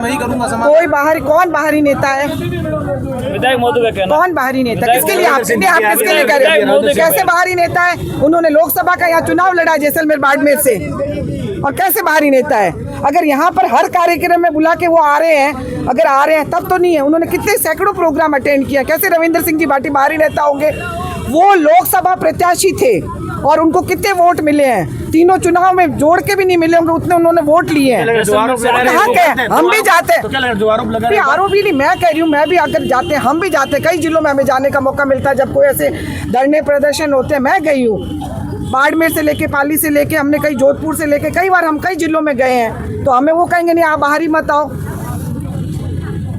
वही करूंगा समाज। कोई बाहरी, कौन बाहरी नेता है? विधायक महोदय का कहना, कौन बाहरी नेता? किसके लिए आप किसके लिए कर रहे हो? कैसे बाहरी नेता है? उन्होंने लोकसभा का यहाँ चुनाव लड़ा जैसलमेर बाड़मेर से, और कैसे बाहरी नेता है? अगर यहाँ पर हर कार्यक्रम में बुला के वो आ रहे हैं, अगर आ रहे हैं तब तो नहीं है। उन्होंने कितने सैकड़ों प्रोग्राम अटेंड किया, कैसे रविंद्र सिंह जी भाटी बाहरी नेता होंगे? वो लोकसभा प्रत्याशी थे और उनको कितने वोट मिले हैं? तीनों चुनाव में जोड़ के भी नहीं मिले होंगे उतने उन्होंने वोट लिए हैं। कहाँ के? हम भी जाते हैं, आरोप भी नहीं, मैं कह रही हूँ, मैं भी अगर जाते हैं, हम भी जाते हैं, कई जिलों में हमें जाने का मौका मिलता है जब कोई ऐसे धरने प्रदर्शन होते हैं। मैं गई हूँ बाड़मेर से लेके, पाली से लेके, हमने कई जोधपुर से लेके, कई बार हम कई जिलों में गए हैं। तो हमें वो कहेंगे नहीं आप बाहरी मत आओ,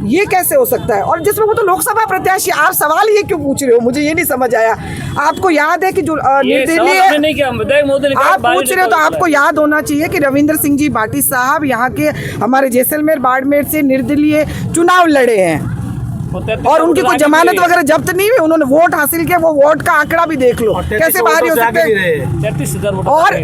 ये कैसे हो सकता है? और जिसमें वो तो लोकसभा प्रत्याशी, आप सवाल ये क्यों पूछ रहे हो? मुझे ये नहीं समझ आया। आपको याद है कि जो निर्दलीय आप पूछ रहे हो तो आपको याद होना चाहिए कि रविंद्र सिंह जी भाटी साहब यहाँ के हमारे जैसलमेर बाड़मेर से निर्दलीय चुनाव लड़े हैं और उनकी कोई जमानत वगैरह जब्त नहीं हुई। उन्होंने वोट हासिल किया, वो वोट का आंकड़ा भी देख लो कैसे बाहरी हो सकते हैं। और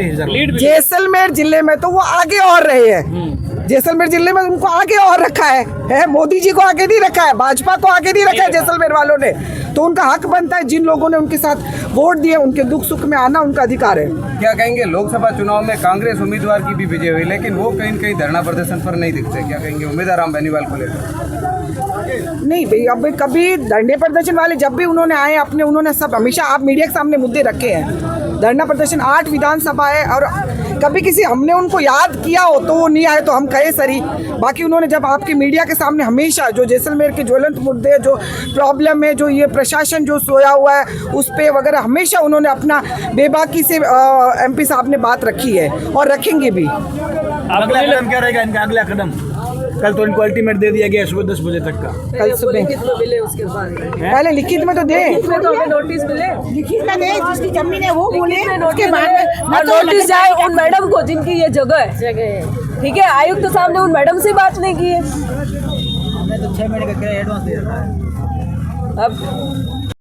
जैसलमेर जिले में तो वो आगे और रहे हैं, जैसलमेर जिले में उनको आगे और रखा है, मोदी जी को आगे नहीं रखा है, भाजपा को आगे नहीं रखा है जैसलमेर वालों ने। तो उनका हक बनता है, जिन लोगों ने उनके साथ वोट दिए उनके दुख सुख में आना उनका अधिकार है। क्या कहेंगे, लोकसभा चुनाव में कांग्रेस उम्मीदवार की भी विजय हुई लेकिन वो कहीं न कहीं धरना प्रदर्शन पर नहीं दिखते, क्या कहेंगे उम्मीदवार राम बेनीवाल को लेकर? नहीं भाई, अब कभी धरने प्रदर्शन वाले जब भी उन्होंने आए अपने, उन्होंने सब हमेशा आप मीडिया के सामने मुद्दे रखे हैं। धरना प्रदर्शन 8 विधानसभा है और कभी किसी हमने उनको याद किया हो तो वो नहीं आए तो हम कहे सरी। बाकी उन्होंने जब आपके मीडिया के सामने हमेशा जो जैसलमेर के ज्वलंत मुद्दे, जो प्रॉब्लम है, जो ये प्रशासन जो सोया हुआ है उस पे वगैरह, हमेशा उन्होंने अपना बेबाकी से MP साहब ने बात रखी है और रखेंगे भी। अगला कदम क्या रहेगा इनका? अगला कदम कल तो इनको अल्टीमेट दे दिया गया सुबह 10 बजे तक का। कल सुबह मिले, उसके बाद पहले लिखित में तो दे, नोटिस मिले, लिखित में दे, जिसकी जमीन है वो बोले, उसके बाद में नोटिस जाए उन मैडम को जिनकी ये जगह है, ठीक है। आयुक्त तो सामने उन मैडम से बात नहीं की है। हमने तो 6 महीने का किराया एडवांस दे रखा है। अब